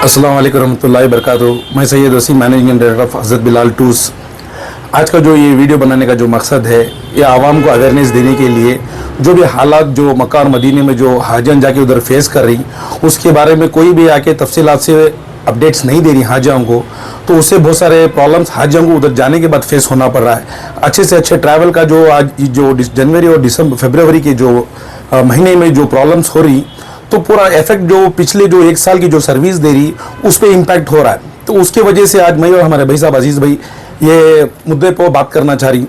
अस्सलाम वालेकुम रहमतुल्लाहि वबरकातुहू। मैं Syed Waseem, managing director of Hazrat Bilal tours. आज का जो ये वीडियो बनाने का जो मकसद है, ये आवाम को अवेयरनेस देने के लिए जो भी हालात जो मक्का और मदीने में जो हाजियाँ जाके उधर फेस कर रही, उसके बारे में कोई भी आके तफसीलात से अपडेट्स नहीं दे रही हाजियों को, तो उससे बहुत सारे प्रॉब्लम्स हाजियों को उधर जाने के बाद फेस होना पड़ रहा है। अच्छे से अच्छे ट्रैवल का जो आज जो जनवरी और फरवरी के जो महीने में जो प्रॉब्लम्स हो रही, तो पूरा इफेक्ट जो पिछले जो एक साल की जो सर्विस दे रही उस पर इम्पैक्ट हो रहा है। तो उसके वजह से आज मैं और हमारे भाई साहब अजीज़ भाई ये मुद्दे पर बात करना चाह रही।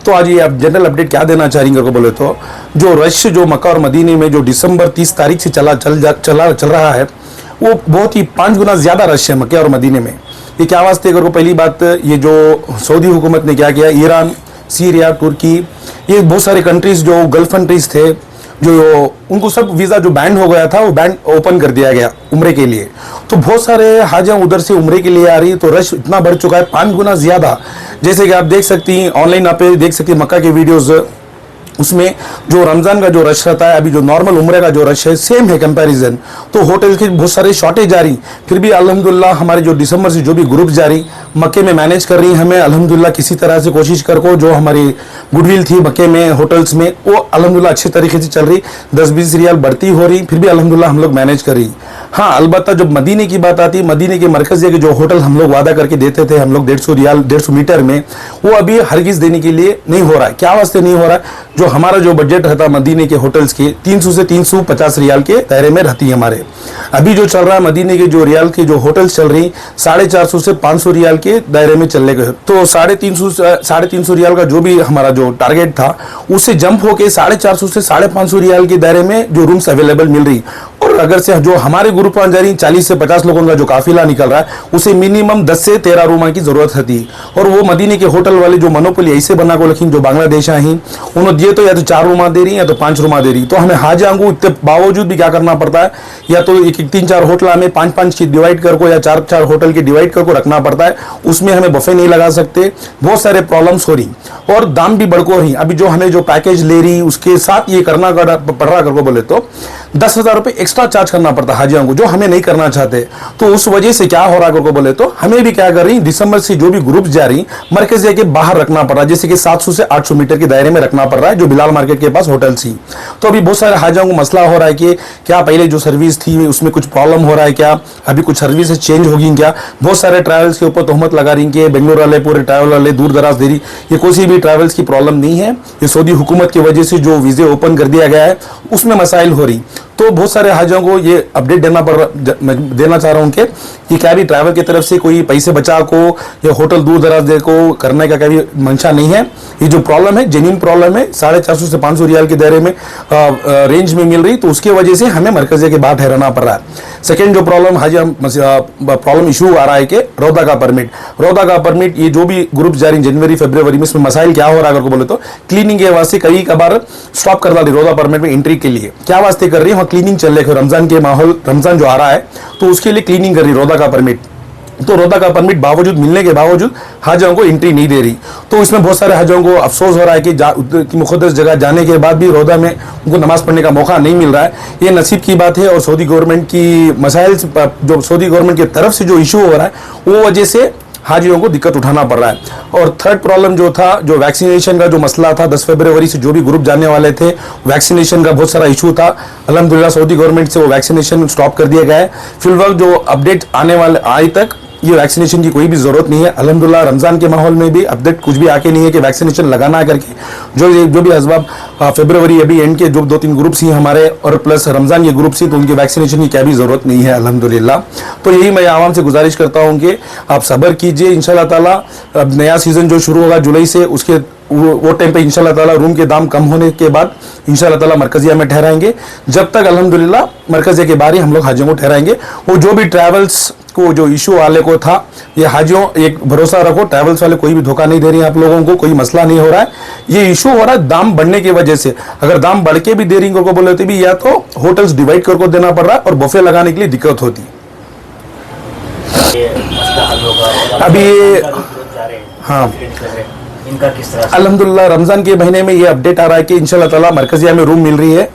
तो आज ये आप जनरल अपडेट क्या देना चाह रही को बोले तो, जो रश जो मक्का और मदीने में जो दिसंबर 30 तारीख से चल रहा है, वो बहुत ही 5 गुना ज़्यादा रश है मक्का और मदीने में। ये क्या वास्ते को पहली बात, ये जो सऊदी हुकूमत ने क्या किया, ईरान, सीरिया, तुर्की, ये बहुत सारे कंट्रीज़ जो गल्फ कंट्रीज़ थे, जो उनको सब वीज़ा जो बैंड हो गया था वो बैंड ओपन कर दिया गया उम्रे के लिए। तो बहुत सारे हाजियाँ उधर से उम्रे के लिए आ रही, तो रश इतना बढ़ चुका है 5 गुना ज़्यादा। जैसे कि आप देख सकती हैं, ऑनलाइन आप देख सकती हैं मक्का के वीडियोज़, उसमें जो रमज़ान का जो रश रहता है, अभी जो नॉर्मल उम्रे का जो रश है सेम है कंपैरिजन। तो होटल के बहुत सारे शॉर्टेज जा रही, फिर भी अल्हम्दुलिल्लाह हमारे जो दिसंबर से जो भी ग्रुप जा रही मक्के में मैनेज कर रही हमें अल्हम्दुलिल्लाह किसी तरह से कोशिश कर को, जो हमारी गुडविल थी मक्के में होटल्स में, वो अल्हम्दुलिल्लाह अच्छे तरीके से चल रही। 10-20 रियाल बढ़ती हो रही, फिर भी अल्हम्दुलिल्लाह हम लोग मैनेज कर रही। हाँ, अलबत्ता जब मदीने की बात आती, मदीने के मरकज़ के जो होटल हम लोग वादा करके देते थे हम लोग 150 रियाल 150 मीटर में, वो अभी हरगिज़ देने के लिए नहीं हो रहा है। क्या वास्ते नहीं हो रहा है? जो हमारा जो बजट रहता मदीने के होटल्स के 300 से 350 रियाल के दायरे में रहती है हमारे। अभी जो चल रहा है मदीने के जो रियाल के जो होटल्स चल रही 450 से 500 रियाल के दायरे में चलने के, तो 350 रियाल का जो भी हमारा जो टारगेट था, उससे जंप होके 450 से 550 रियाल के दायरे में जो रूम्स अवेलेबल मिल रही। और अगर से जो हमारे ग्रुप में जा रही 40 से 50 लोगों का जो काफिला निकल रहा है, उसे मिनिमम 10 से 13 रूम की जरूरत होती है। और वो मदीने के होटल वाले जो मोनोपोली ऐसे बना को रखी, जो बांग्लादेश आई उन्होंने दिए तो या तो 4 रूम दे रही या तो 5 रूम दे रही। तो हमें हाजियां को इतने बावजूद भी क्या करना पड़ता है, या तो 3-4 होटल में 5-5 की डिवाइड कर को, या 4-4 होटल की डिवाइड कर को रखना पड़ता है। उसमें हमें बफे नहीं लगा सकते, बहुत सारे प्रॉब्लम्स हो रही और दाम भी बढ़को रही। अभी जो हमें जो पैकेज ले रही उसके साथ ये करना पड़ रहा कर को बोले तो 10,000 रुपये एक्स्ट्रा चार्ज करना पड़ता हाजियों को, जो हमें नहीं करना चाहते। तो उस वजह से क्या हो रहा है को बोले तो, हमें भी क्या कर रही, दिसंबर से जो भी ग्रुप जा रही मरकज के बाहर रखना पड़ रहा है, जैसे कि 700 से 800 मीटर के दायरे में रखना पड़ रहा है, जो बिलाल मार्केट के पास होटल थी। तो अभी बहुत सारे हाजियों को मसला हो रहा है कि क्या पहले जो सर्विस थी उसमें कुछ प्रॉब्लम हो रहा है, क्या अभी कुछ सर्विस चेंज होगी क्या। बहुत सारे ट्रैवल्स के ऊपर तोहमत लगा रही कि बेंगलोर वाले पूरे ट्रैवल वाले दूर दराज दे रही। ये कोई भी ट्रैवल्स की प्रॉब्लम नहीं है, ये सऊदी हुकूमत की वजह से जो वीजे ओपन कर दिया गया है उसमें मसाइल हो रही। तो बहुत सारे हाजियों को ये अपडेट देना चाह रहा हूँ कि क्या भी ट्रैवल की तरफ से कोई पैसे बचा को या होटल दूर दराज दे को करने का कभी मंशा नहीं है। ये जो प्रॉब्लम है जेन्युइन प्रॉब्लम है, 450 से 500 रियाल के दायरे में रेंज में मिल रही, तो उसके वजह से हमें मरकज़ के बाहर ठहराना पड़ रहा है। सेकेंड जो प्रॉब्लम इशू आ रहा है कि रौदा का परमिट, ये जो भी ग्रुप जारी जनवरी फरवरी में, इसमें मसाइल क्या हो रहा है बोले तो, क्लीनिंग के वास्ते कई कबार स्टॉप कर डाली रौदा परमिट में एंट्री के लिए। क्या वास्ते कर रही है, क्लीनिंग चल रही है, रमजान के माहौल, रमजान जो आ रहा है तो उसके लिए क्लीनिंग कर रही रौदा का परमिट। तो रौदा का परमिट बावजूद मिलने के बावजूद हाजियों को एंट्री नहीं दे रही। तो इसमें बहुत सारे हाजियों को अफसोस हो रहा है कि मुक़द्दस जगह जाने के बाद भी रौदा में उनको नमाज पढ़ने का मौका नहीं मिल रहा है। ये नसीब की बात है, और सऊदी गवर्नमेंट की मसाइल, जो सऊदी गवर्नमेंट की तरफ से जो इशू हो रहा है वो वजह से हाजियों को दिक्कत उठाना पड़ रहा है। और थर्ड प्रॉब्लम जो था, जो वैक्सीनेशन का जो मसला था, 10 फरवरी से जो भी ग्रुप जाने वाले थे, वैक्सीनेशन का बहुत सारा इशू था। अल्हम्दुलिल्लाह सऊदी गवर्नमेंट से वो वैक्सीनेशन स्टॉप कर दिया गया है। फिलहाल जो अपडेट आने वाले आज तक ये वैक्सीनेशन की कोई भी जरूरत नहीं है। अल्हम्दुलिल्लाह रमजान के माहौल में भी अपडेट कुछ भी आके नहीं है कि वैक्सीनेशन लगाना करके, जो भी असबाब फरवरी अभी एंड के जो 2-3 ग्रुप्स ही हमारे और प्लस रमजान के ग्रुप्स ही, तो उनकी वैक्सीनेशन की क्या भी जरूरत नहीं है अल्हम्दुलिल्लाह। तो यही मैं आवाम से गुजारिश करता हूँ कि आप सब्र कीजिए, इंशाल्लाह ताला अब नया सीजन जो शुरू होगा जुलाई से, उसके वो टाइम पे इंशाल्लाह ताला रूम के दाम कम होने के बाद इंशाल्लाह ताला मरकजिया में ठहराएंगे। जब तक अल्हम्दुलिल्लाह मरकजिया के बाहर ही हम लोग हाजियों को ठहराएंगे। वो जो भी ट्रैवल्स को जो इशू वाले को था, ये हाजियों एक भरोसा रखो, ट्रैवल्स वाले कोई भी धोखा नहीं दे रही आप लोगों को, कोई मसला नहीं हो रहा है। ये इशू हो रहा है दाम बढ़ने की वजह से। अगर दाम बढ़ के भी दे रही को बोले तो भी या तो होटल्स डिवाइड करके देना पड़ रहा है और बफे लगाने के लिए दिक्कत होती। अभी हाँ, इनका किस तरह अल्हम्दुलिल्लाह रमजान के महीने में ये अपडेट आ रहा है कि इंशाल्लाह ताला मरकजिया में रूम मिल रही है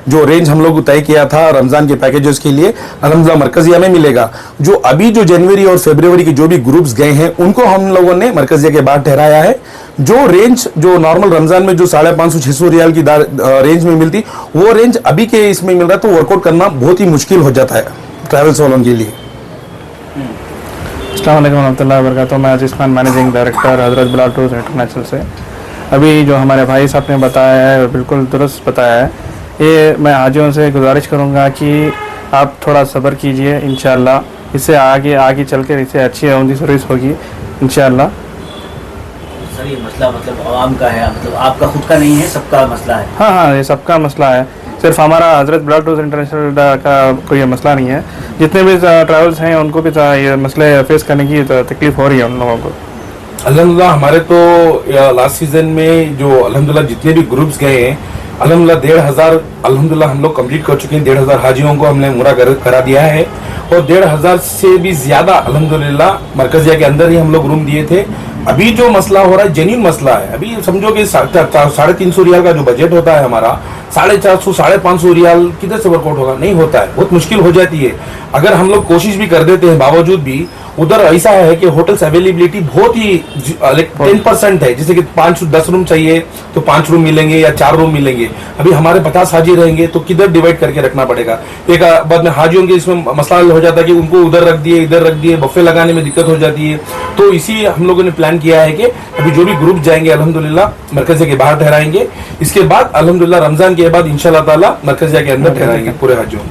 जो रेंज हम लोग तय किया था रमज़ान के पैकेजेस के लिए, अल्हम्दुलिल्लाह मरकजिया में मिलेगा। जो अभी जो जनवरी और फरवरी के जो भी ग्रुप्स गए हैं उनको हम लोगों ने मरकजिया के बाद ठहराया है। जो रेंज जो नॉर्मल रमज़ान में जो 550-600 रियाल की रेंज में मिलती, वो रेंज अभी के इसमें मिल रहा है, तो वर्कआउट करना बहुत ही मुश्किल हो जाता है ट्रैवल्स वालों के लिए। अस्सलाम वालेकुम रहमतुल्लाहि व बरकातुहू। मैं अजीज़ मैनेजिंग डायरेक्टर हज़रत बिलाल टूर्स इंटरनेशनल से। अभी जो हमारे भाई साहब ने बताया है बिल्कुल दुरुस्त बताया है। ये मैं हाजियों से गुजारिश करूँगा कि आप थोड़ा सब्र कीजिए, इंशाअल्लाह इससे आगे चल कर इससे अच्छी उमदी सर्विस होगी इंशाअल्लाह। सर ये मसला मतलब आवाम का है, मतलब आपका खुद का नहीं है, सबका मसला है। हाँ, ये सबका मसला है, सिर्फ हमारा हज़रत बिलाल टूर्स इंटरनेशनल का कोई मसला नहीं है। जितने भी ट्रैवल्स हैं उनको भी ये मसले फेस करने की तकलीफ हो रही है उन लोगों को। अल्हम्दुलिल्लाह हमारे तो लास्ट सीजन में जो अल्हम्दुलिल्लाह जितने भी ग्रुप्स गए हैं, अल्हम्दुलिल्लाह 1,500 अल्हम्दुलिल्लाह हम लोग कंप्लीट कर चुके हैं। 1,500 हाजियों को हमने मुरा करा दिया है और 1,500 से भी ज्यादा अल्हम्दुलिल्लाह मरकजिया के अंदर ही हम लोग रूम दिए थे। अभी जो मसला हो रहा है जेन्युइन मसला है। अभी समझो कि 350 रियाल का जो बजट होता है हमारा, 450 550 रियाल किधर से वर्कआउट होगा, नहीं होता है, बहुत मुश्किल हो जाती है। अगर हम लोग कोशिश भी कर देते हैं बावजूद भी उधर ऐसा है कि होटल्स अवेलेबिलिटी बहुत ही 10% है। जैसे कि 5-10 रूम चाहिए तो 5 रूम मिलेंगे या 4 रूम मिलेंगे। अभी हमारे 50 हाजी रहेंगे तो किधर डिवाइड करके रखना पड़ेगा। एक बाद में हाजियों के इसमें मसला हो जाता है कि उनको उधर रख दिए इधर रख दिए, बफे लगाने में दिक्कत हो जाती है। तो इसी हम लोगों ने प्लान किया है कि अभी जो भी ग्रुप जाएंगे अल्हम्दुलिल्लाह मरकजिया के बाहर ठहराएंगे। इसके बाद अल्हम्दुलिल्लाह रमजान के बाद इंशाअल्लाह ताला मरकजिया के अंदर ठहराएंगे पूरे हाजियों।